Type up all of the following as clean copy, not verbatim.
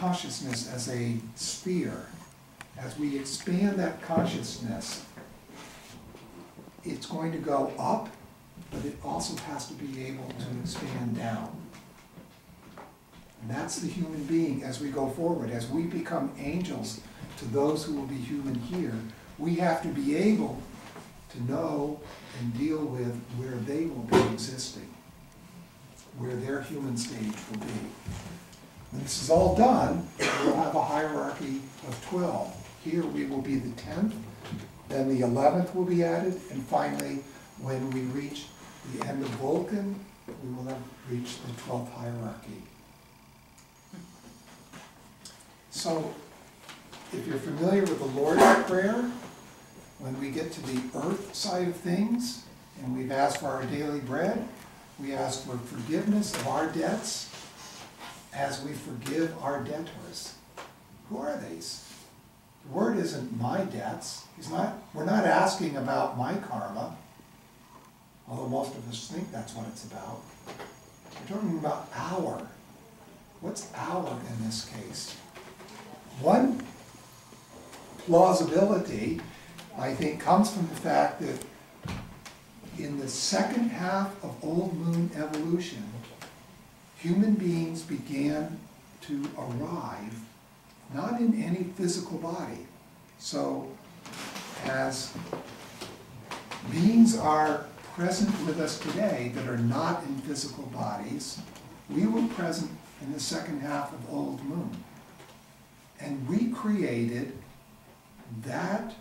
consciousness as a sphere. As we expand that consciousness, it's going to go up, but it also has to be able to expand down. And that's the human being as we go forward. As we become angels to those who will be human here, we have to be able to know and deal with where they will be existing, where their human stage will be. When this is all done, we'll have a hierarchy of 12. Here we will be the 10th, then the 11th will be added, and finally, when we reach the end of Vulcan, we will have reached the 12th hierarchy. So, if you're familiar with the Lord's Prayer, when we get to the earth side of things, and we've asked for our daily bread, we ask for forgiveness of our debts as we forgive our debtors. Who are these? The word isn't my debts. We're not asking about my karma, although most of us think that's what it's about. We're talking about our. What's our in this case? One plausibility, I think, comes from the fact that in the second half of Old Moon evolution, human beings began to arrive not in any physical body. So, as beings are present with us today that are not in physical bodies, we were present in the second half of Old Moon. And we created that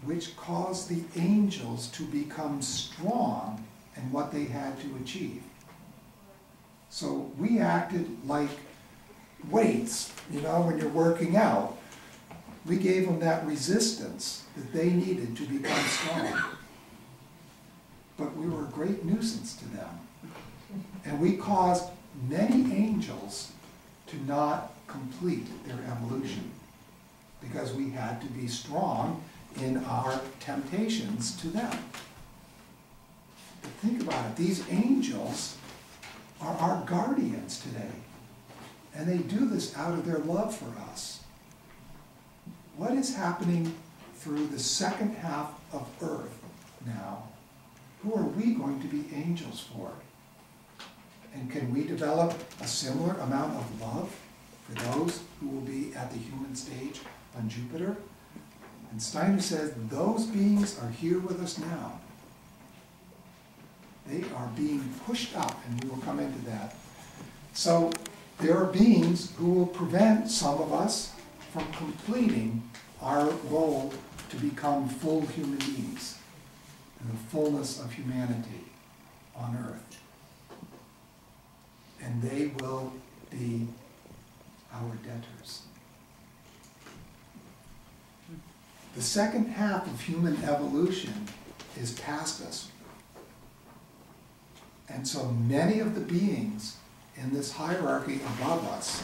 which caused the angels to become strong in what they had to achieve. So we acted like weights, you know, when you're working out. We gave them that resistance that they needed to become strong. But we were a great nuisance to them. And we caused many angels to not complete their evolution because we had to be strong in our temptations to them. But think about it, these angels are our guardians today. And they do this out of their love for us. What is happening through the second half of Earth now? Who are we going to be angels for? And can we develop a similar amount of love for those who will be at the human stage on Jupiter? And Steiner says those beings are here with us now. They are being pushed up, and we will come into that. So there are beings who will prevent some of us from completing our goal to become full human beings in the fullness of humanity on Earth. And they will be our debtors. The second half of human evolution is past us. And so many of the beings in this hierarchy above us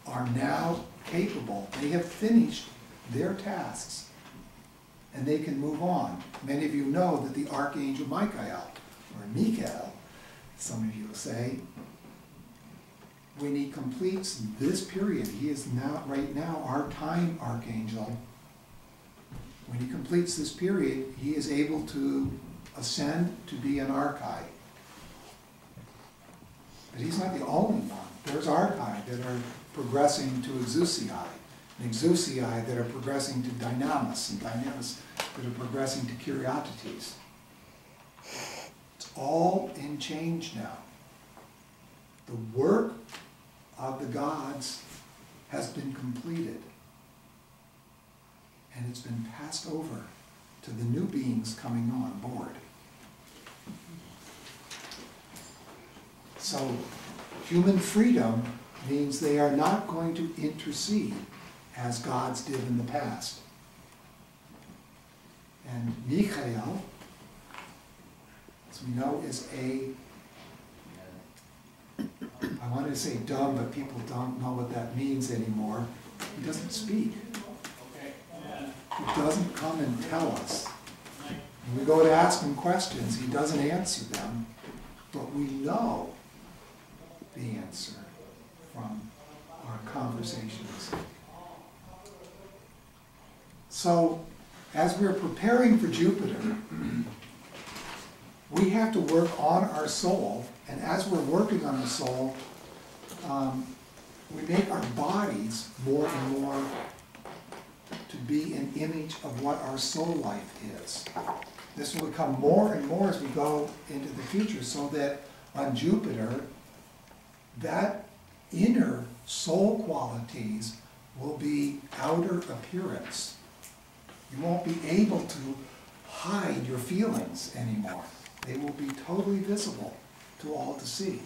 are now capable. They have finished their tasks and they can move on. Many of you know that the Archangel Michael, or Michael, some of you will say, when he completes this period, he is now, right now, our time archangel. When he completes this period, he is able to ascend to be an archai. But he's not the only one. There's archai that are progressing to exousiai, and exousiai that are progressing to dynamis, and dynamis that are progressing to kyriatetes. It's all in change now. The work of the gods has been completed, and it's been passed over to the new beings coming on board. So human freedom means they are not going to intercede as gods did in the past. And Michael, as we know, is I wanted to say dumb, but people don't know what that means anymore. He doesn't speak. He doesn't come and tell us. When we go to ask him questions, he doesn't answer them, but we know the answer from our conversations. So, as we're preparing for Jupiter, we have to work on our soul, and as we're working on the soul, we make our bodies more and more to be an image of what our soul life is. This will become more and more as we go into the future, so that on Jupiter, that inner soul qualities will be outer appearance. You won't be able to hide your feelings anymore. They will be totally visible to all to see.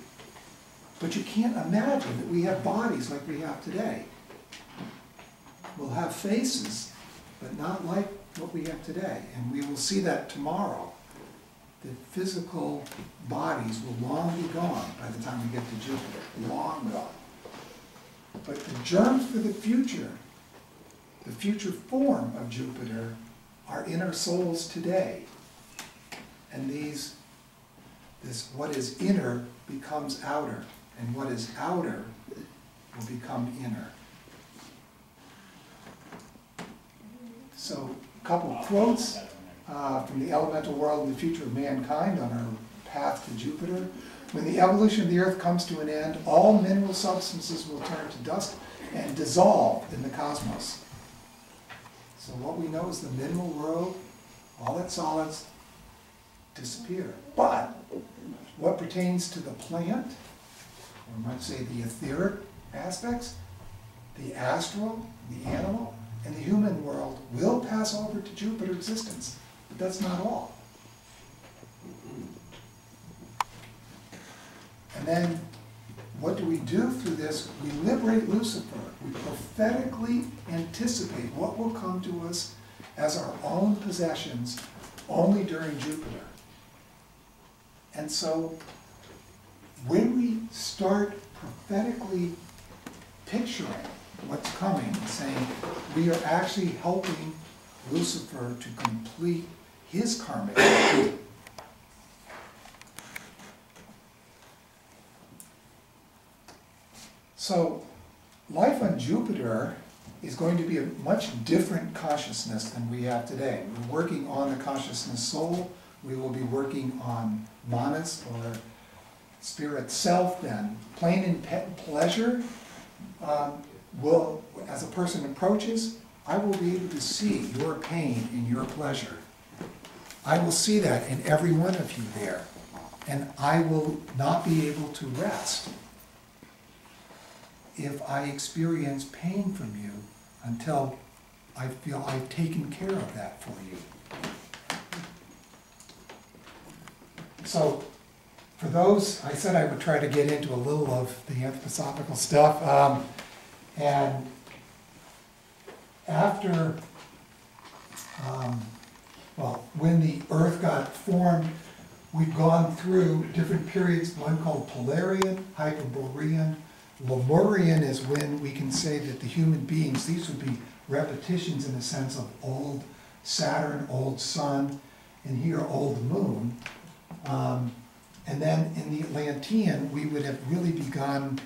But you can't imagine that we have bodies like we have today. We'll have faces, but not like what we have today. And we will see that tomorrow. The physical bodies will long be gone by the time we get to Jupiter. Long gone. But the germs for the future form of Jupiter, are in our souls today. And this what is inner becomes outer, and what is outer will become inner. So, a couple of quotes from the elemental world and the future of mankind on our path to Jupiter. When the evolution of the Earth comes to an end, all mineral substances will turn to dust and dissolve in the cosmos. So what we know is the mineral world, all its solids disappear. But what pertains to the plant, or I might say the etheric aspects, the astral, the animal, and the human world will pass over to Jupiter existence. But that's not all. And then, what do we do through this? We liberate Lucifer. We prophetically anticipate what will come to us as our own possessions only during Jupiter. And so, when we start prophetically picturing what's coming, saying we are actually helping Lucifer to complete his karmic life. So, life on Jupiter is going to be a much different consciousness than we have today. We're working on the consciousness soul. We will be working on manas, or spirit self, then. Plain and pleasure will, as a person approaches, I will be able to see your pain and your pleasure. I will see that in every one of you there. And I will not be able to rest if I experience pain from you until I feel I've taken care of that for you. So, for those, I said I would try to get into a little of the anthroposophical stuff. And after, when the Earth got formed, we've gone through different periods, one called Polarian, Hyperborean. Lemurian is when we can say that the human beings, these would be repetitions in the sense of old Saturn, old Sun, and here old Moon. And then in the Atlantean, we would have really begun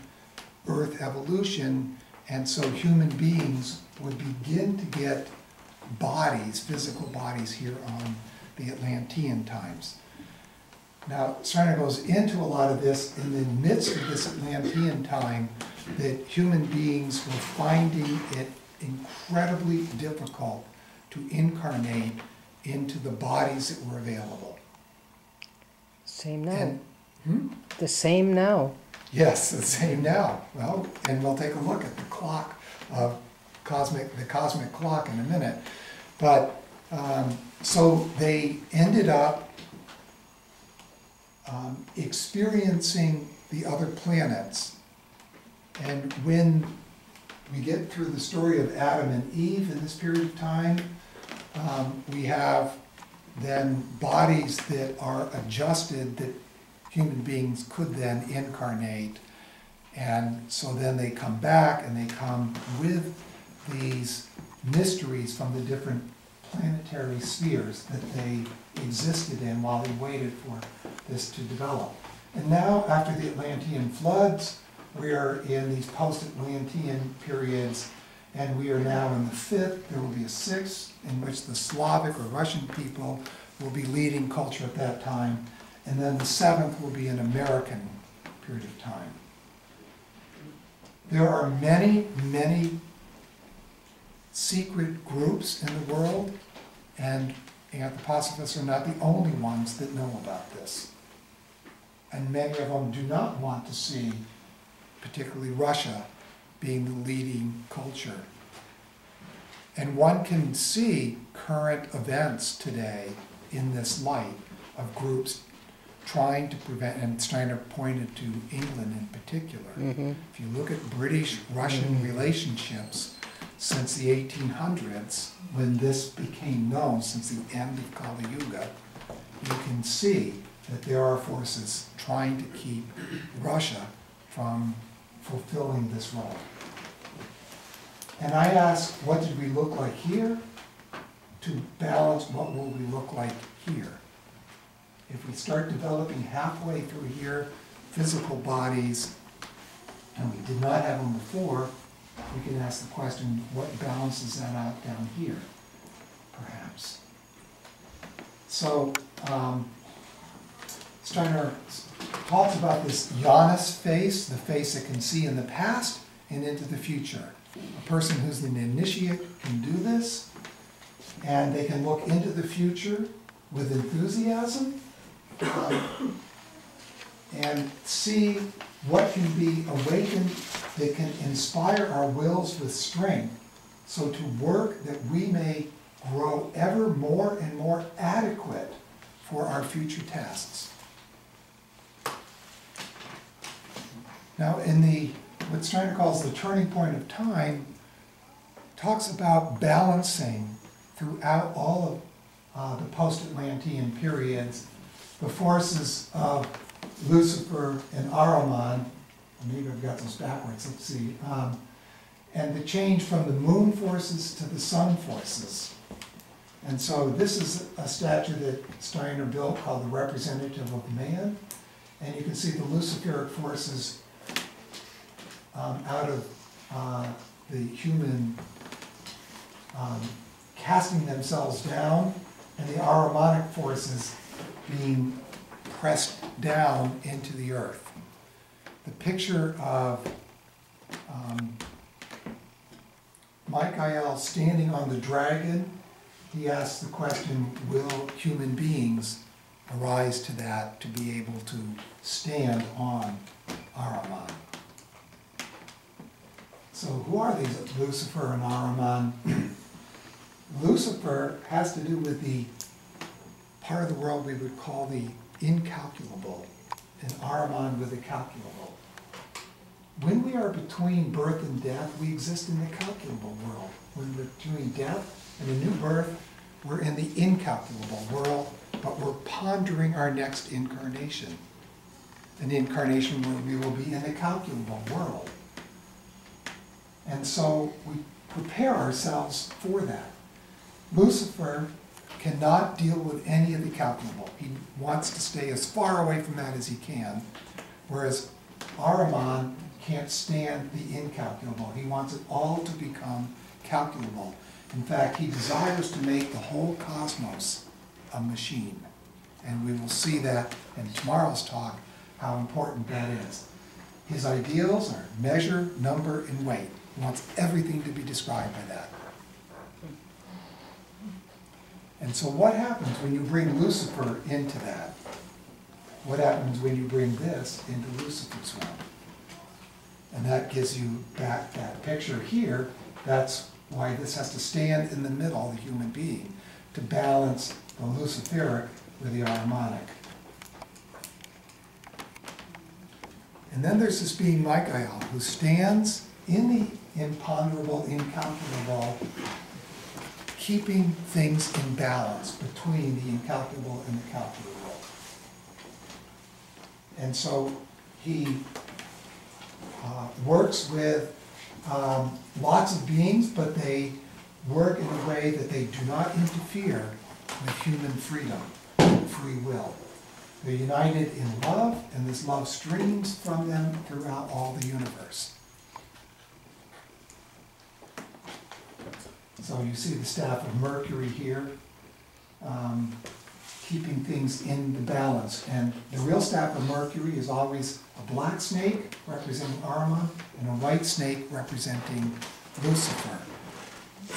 Earth evolution, and so human beings would begin to get bodies, physical bodies here on the Atlantean times. Now, Steiner goes into a lot of this in the midst of this Atlantean time, that human beings were finding it incredibly difficult to incarnate into the bodies that were available. Same now. The same now. Yes, the same now. Well, and we'll take a look at the clock of the cosmic clock in a minute. But so they ended up experiencing the other planets. And when we get through the story of Adam and Eve in this period of time, we have then bodies that are adjusted that human beings could then incarnate. And so then they come back and they come with these mysteries from the different planetary spheres that they existed in while they waited for this to develop. And now, after the Atlantean floods, we are in these post-Atlantean periods, and we are now in the 5th. There will be a 6th, in which the Slavic or Russian people will be leading culture at that time, and then the 7th will be an American period of time. There are many, many secret groups in the world, and anthroposophists are not the only ones that know about this. And many of them do not want to see, particularly Russia, being the leading culture. And one can see current events today in this light of groups trying to prevent, and Steiner pointed to England in particular. If you look at British-Russian relationships since the 1800s, when this became known, since the end of Kali Yuga, you can see that there are forces trying to keep Russia from fulfilling this role. And I ask, what did we look like here? To balance, what will we look like here? If we start developing halfway through here physical bodies, and we did not have them before, we can ask the question, what balances that out down here, perhaps? So, Steiner talks about this Janus face, the face that can see in the past and into the future. A person who's an initiate can do this, and they can look into the future with enthusiasm and see what can be awakened that can inspire our wills with strength, so to work that we may grow ever more and more adequate for our future tasks. Now, in what Steiner calls the turning point of time, talks about balancing throughout all of the post-Atlantean periods the forces of Lucifer and Ahriman. Maybe I've got this backwards, let's see. And the change from the moon forces to the sun forces. And so this is a statue that Steiner built called the Representative of Man. And you can see the Luciferic forces out of the human casting themselves down, and the Ahrimanic forces being pressed down into the earth. The picture of Michael standing on the dragon, he asks the question, will human beings arise to that, to be able to stand on Ahriman? So who are these Lucifer and Ahriman? Lucifer has to do with the part of the world we would call the incalculable, and Ahriman with the calculable. When we are between birth and death, we exist in the calculable world. When we're between death and a new birth, we're in the incalculable world, but we're pondering our next incarnation. An incarnation where we will be in the calculable world. And so we prepare ourselves for that. Lucifer cannot deal with any of the calculable. He wants to stay as far away from that as he can, whereas Ahriman can't stand the incalculable. He wants it all to become calculable. In fact, he desires to make the whole cosmos a machine. And we will see that in tomorrow's talk, how important that is. His ideals are measure, number, and weight. He wants everything to be described by that. And so what happens when you bring Lucifer into that? What happens when you bring this into Lucifer's realm? And that gives you back that picture here. That's why this has to stand in the middle, the human being, to balance the Luciferic with the Ahrimanic. And then there's this being Michael, who stands in the imponderable, incalculable, keeping things in balance between the incalculable and the calculable. And so he works with lots of beings, but they work in a way that they do not interfere with human freedom and free will. They're united in love, and this love streams from them throughout all the universe. So you see the staff of Mercury here, keeping things in the balance. And the real staff of Mercury is always a black snake representing Ahriman and a white snake representing Lucifer.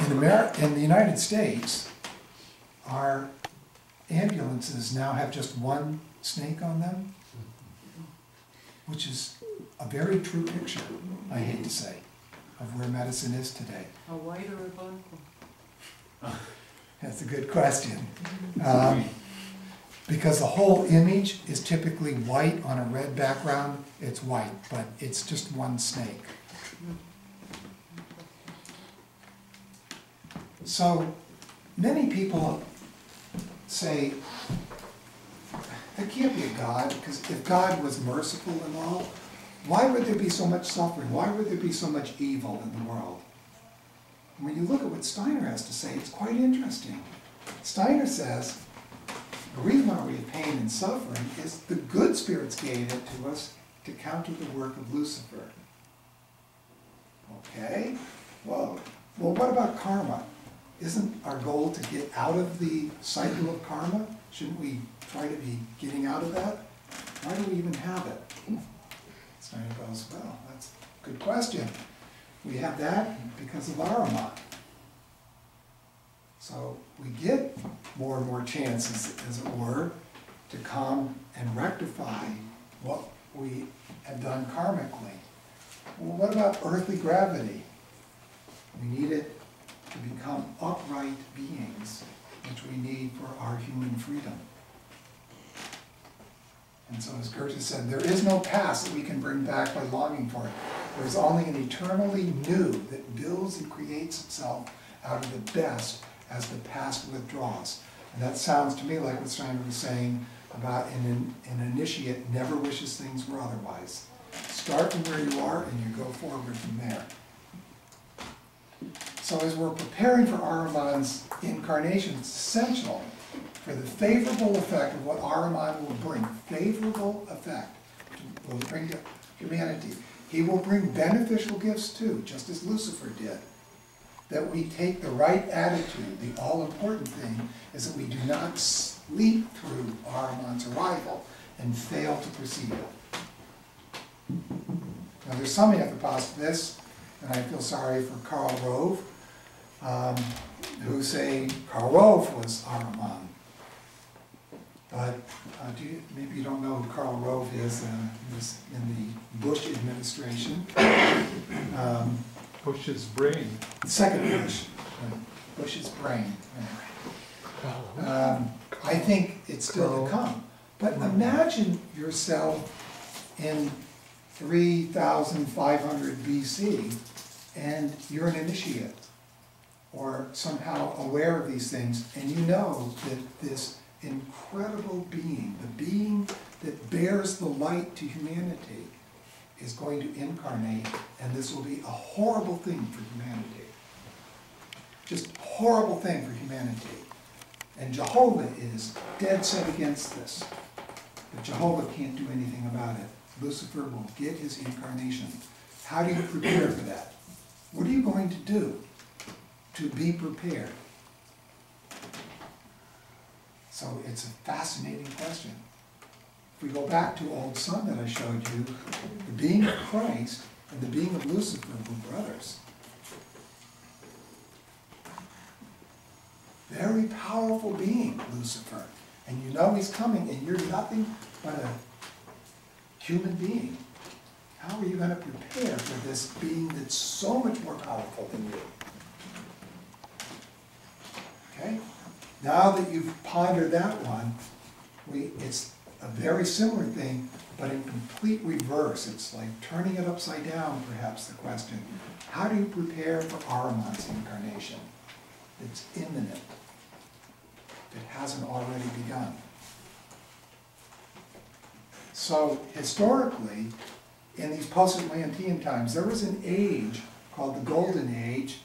In the United States, our ambulances now have just one snake on them, which is a very true picture, I hate to say, of where medicine is today. A white or a black? That's a good question. Because the whole image is typically white on a red background, it's white, but it's just one snake. So many people say, there can't be a God, because if God was merciful and all, why would there be so much suffering? Why would there be so much evil in the world? And when you look at what Steiner has to say, it's quite interesting. Steiner says, the reason why we have pain and suffering is the good spirits gave it to us to counter the work of Lucifer. Okay, well, what about karma? Isn't our goal to get out of the cycle of karma? Shouldn't we try to be getting out of that? Why do we even have it? Steiner goes, well, that's a good question. We have that because of Ahriman. So we get more and more chances, as it were, to come and rectify what we have done karmically. Well, what about earthly gravity? We need it to become upright beings, which we need for our human freedom. And so as Goethe said, there is no past that we can bring back by longing for it. There is only an eternally new that builds and creates itself out of the best as the past withdraws. And that sounds to me like what Steiner was saying about an initiate never wishes things were otherwise. Start from where you are and you go forward from there. So as we're preparing for Ahriman's incarnation, it's essential for the favorable effect of what Ahriman will bring, favorable effect will bring to humanity. He will bring beneficial gifts too, just as Lucifer did. That we take the right attitude. The all-important thing is that we do not sleep through Ahriman's arrival and fail to perceive it. Now there's some anthropos to this, and I feel sorry for Karl Rove, who say Karl Rove was Ahriman. But maybe you don't know who Karl Rove is. He was in the Bush administration. Bush's brain. Second Bush. Bush's brain. I think it's still to come. But imagine yourself in 3,500 BC and you're an initiate or somehow aware of these things, and you know that this incredible being, the being that bears the light to humanity, is going to incarnate, and this will be a horrible thing for humanity. Just a horrible thing for humanity. And Jehovah is dead set against this. But Jehovah can't do anything about it. Lucifer will get his incarnation. How do you prepare for that? What are you going to do to be prepared? So it's a fascinating question. If we go back to Old Sun that I showed you, the being of Christ and the being of Lucifer were brothers. Very powerful being, Lucifer. And you know he's coming, and you're nothing but a human being. How are you going to prepare for this being that's so much more powerful than you? Okay? Now that you've pondered that one, it's a very similar thing, but in complete reverse. It's like turning it upside down, perhaps, the question. How do you prepare for Ahriman's incarnation? It's imminent. It hasn't already begun. So, historically, in these post-Atlantean times, there was an age called the Golden Age,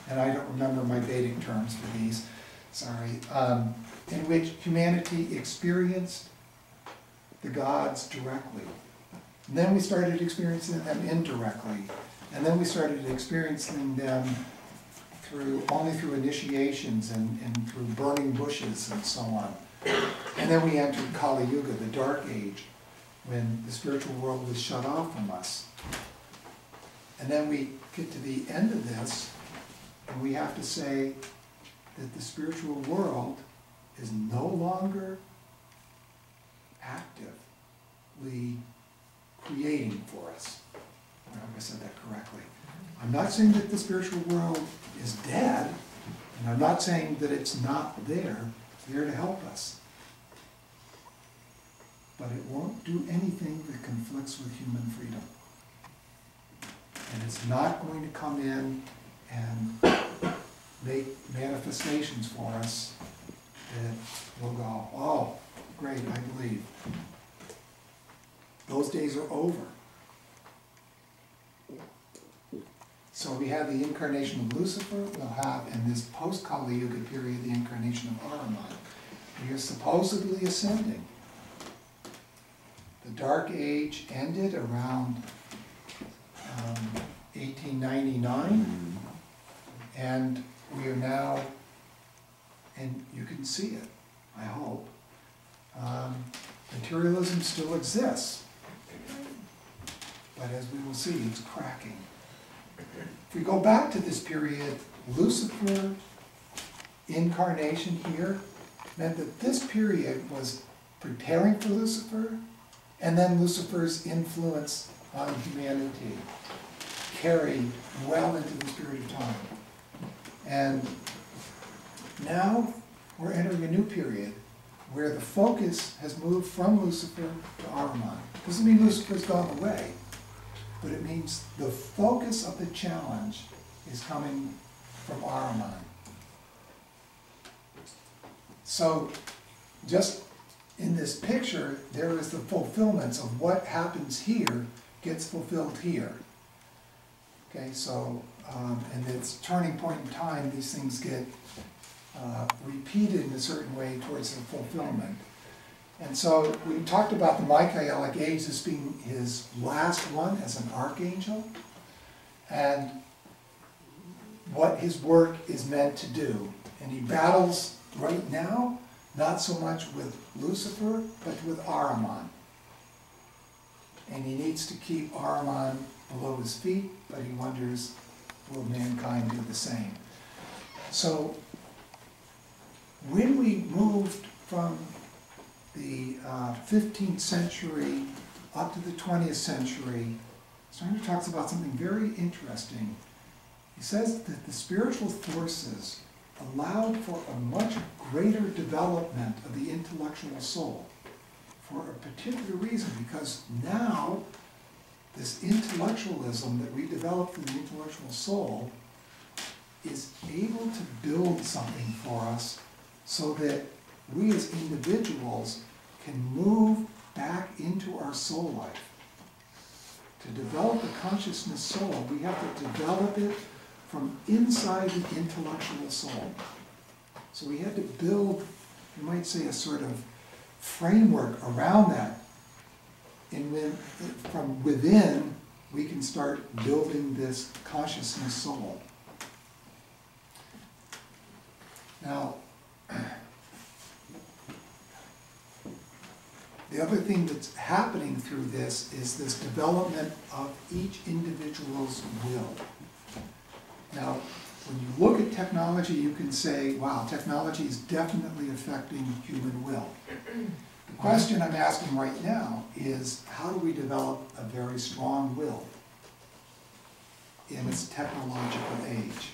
and I don't remember my Vedic terms for these, sorry, in which humanity experienced the gods directly. And then we started experiencing them indirectly. And then we started experiencing them only through initiations and through burning bushes and so on. And then we entered Kali Yuga, the Dark Age, when the spiritual world was shut off from us. And then we get to the end of this, and we have to say that the spiritual world is no longer actively creating for us. I hope I said that correctly. I'm not saying that the spiritual world is dead, and I'm not saying that it's not there. It's there to help us. But it won't do anything that conflicts with human freedom. And it's not going to come in and make manifestations for us that we'll go, oh, great, I believe. Those days are over. So we have the incarnation of Lucifer. We'll have, in this post-Kali Yuga period, the incarnation of Ahriman. We are supposedly ascending. The Dark Age ended around 1899, and we are now, and you can see it, I hope. Materialism still exists, but as we will see, it's cracking. If we go back to this period, Lucifer incarnation here meant that this period was preparing for Lucifer, and then Lucifer's influence on humanity carried well into this period of time. And now we're entering a new period where the focus has moved from Lucifer to Ahriman. Doesn't mean Lucifer's gone away, but it means the focus of the challenge is coming from Ahriman. So just in this picture, there is the fulfillments of what happens here gets fulfilled here. Okay, so, and it's turning point in time, these things get repeated in a certain way towards their fulfillment. And so we talked about the Michaelic age as being his last one as an archangel, and what his work is meant to do. And he battles right now, not so much with Lucifer, but with Ahriman. And he needs to keep Ahriman below his feet, but he wonders, will mankind do the same? So, when we moved from the 15th century up to the 20th century, Steiner talks about something very interesting. He says that the spiritual forces allowed for a much greater development of the intellectual soul for a particular reason, because now this intellectualism that we developed in the intellectual soul is able to build something for us so that we as individuals can move back into our soul life. To develop a consciousness soul, we have to develop it from inside the intellectual soul. So we had to build, you might say, a sort of framework around that. And then from within, we can start building this consciousness soul. Now, the other thing that's happening through this is this development of each individual's will. Now, when you look at technology, you can say, wow, technology is definitely affecting human will. The question I'm asking right now is, how do we develop a very strong will in this technological age?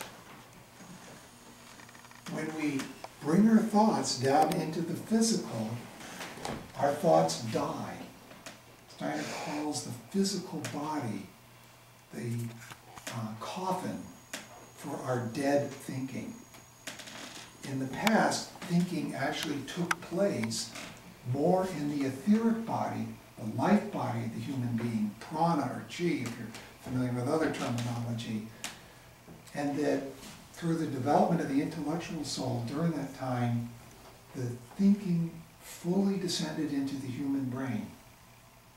When we bring our thoughts down into the physical, our thoughts die. Steiner calls the physical body the coffin for our dead thinking. In the past, thinking actually took place more in the etheric body, the life body of the human being, prana or chi, if you're familiar with other terminology, and that through the development of the intellectual soul during that time, the thinking fully descended into the human brain.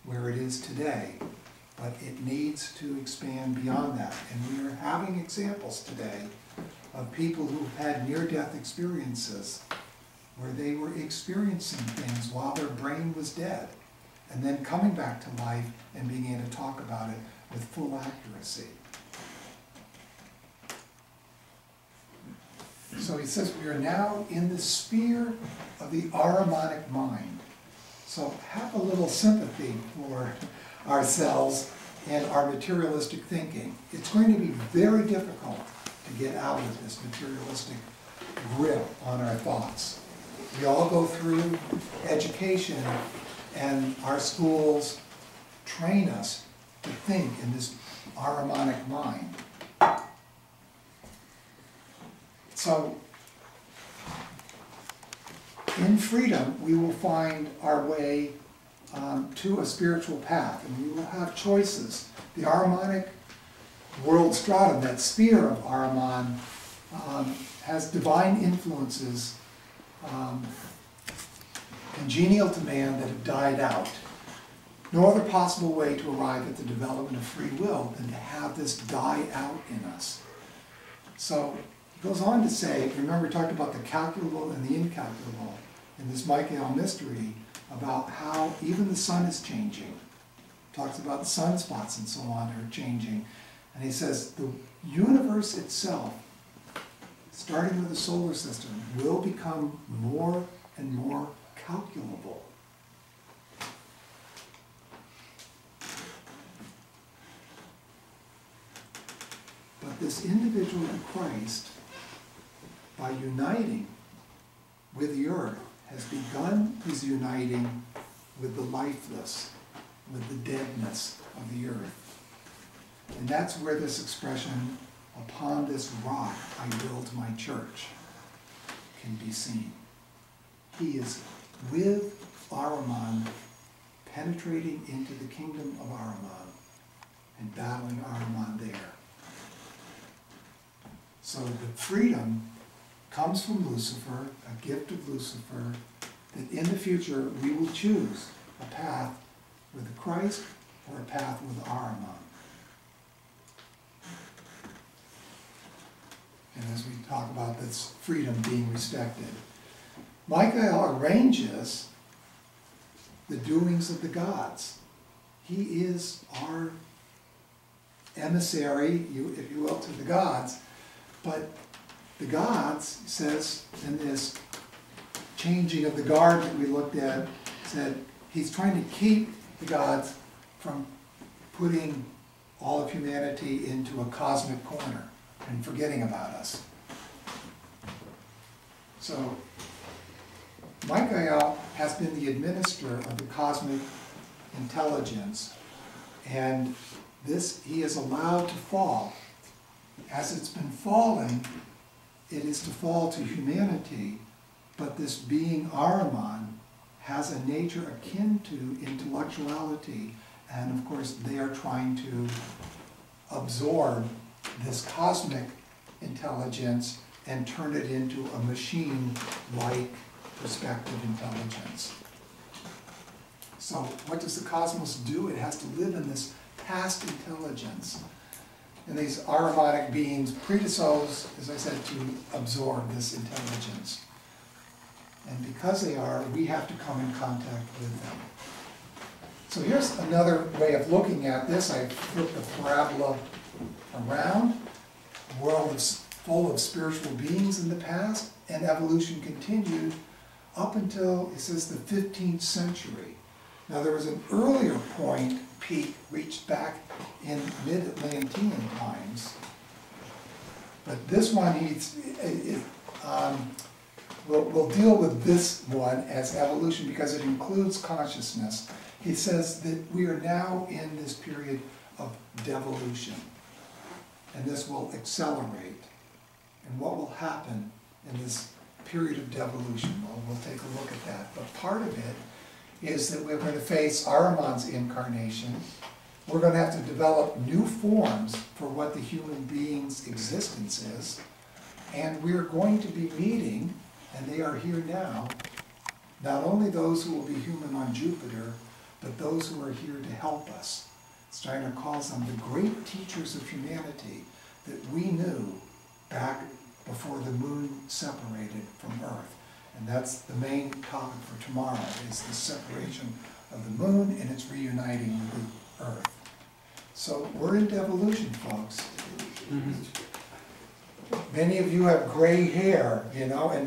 where it is today, but it needs to expand beyond that. And we are having examples today of people who've had near-death experiences where they were experiencing things while their brain was dead, and then coming back to life and being able to talk about it with full accuracy. So he says we are now in the sphere of the Ahrimanic mind. So have a little sympathy for ourselves and our materialistic thinking. It's going to be very difficult to get out of this materialistic grip on our thoughts. We all go through education, and our schools train us to think in this Ahrimanic mind. So, in freedom, we will find our way to a spiritual path, and we will have choices. The Ahrimanic world stratum, that sphere of Ahriman, has divine influences congenial to man that have died out. No other possible way to arrive at the development of free will than to have this die out in us. So he goes on to say, remember we talked about the calculable and the incalculable in this Michael mystery, about how even the sun is changing. Talks about the sunspots and so on are changing. And he says the universe itself, starting with the solar system, will become more and more calculable. But this individual in Christ, by uniting with the earth, has begun his uniting with the lifeless, with the deadness of the earth. And that's where this expression, upon this rock I build my church, can be seen. He is with Ahriman, penetrating into the kingdom of Ahriman and battling Ahriman there. So the freedom comes from Lucifer, a gift of Lucifer, that in the future we will choose a path with Christ or a path with Ahriman. And as we talk about this freedom being respected, Michael arranges the doings of the gods. He is our emissary, if you will, to the gods. But the gods, says in this changing of the guard that we looked at, said he's trying to keep the gods from putting all of humanity into a cosmic corner and forgetting about us. So Michael has been the administrator of the cosmic intelligence, and this he is allowed to fall. As it's been falling, it is to fall to humanity, but this being Ahriman has a nature akin to intellectuality, and of course they are trying to absorb this cosmic intelligence and turn it into a machine-like perspective intelligence. So what does the cosmos do? It has to live in this past intelligence. And these Ahrimanic beings predispose, as I said, to absorb this intelligence. And because they are, we have to come in contact with them. So here's another way of looking at this. I flipped the parabola around. A world full of spiritual beings in the past, and evolution continued up until, it says, the 15th century. Now there was an earlier point, peak, reached back in mid-Atlantean times. But this one, we'll deal with this one as evolution because it includes consciousness. He says that we are now in this period of devolution, and this will accelerate. And what will happen in this period of devolution? Well, we'll take a look at that. But part of it is that we're going to face Ahriman's incarnation. We're going to have to develop new forms for what the human being's existence is. And we're going to be meeting, and they are here now, not only those who will be human on Jupiter, but those who are here to help us. Steiner calls them the great teachers of humanity that we knew back before the moon separated from Earth. And that's the main topic for tomorrow, is the separation of the moon and its reuniting with Earth. So we're into evolution, folks. Many of you have gray hair, you know, and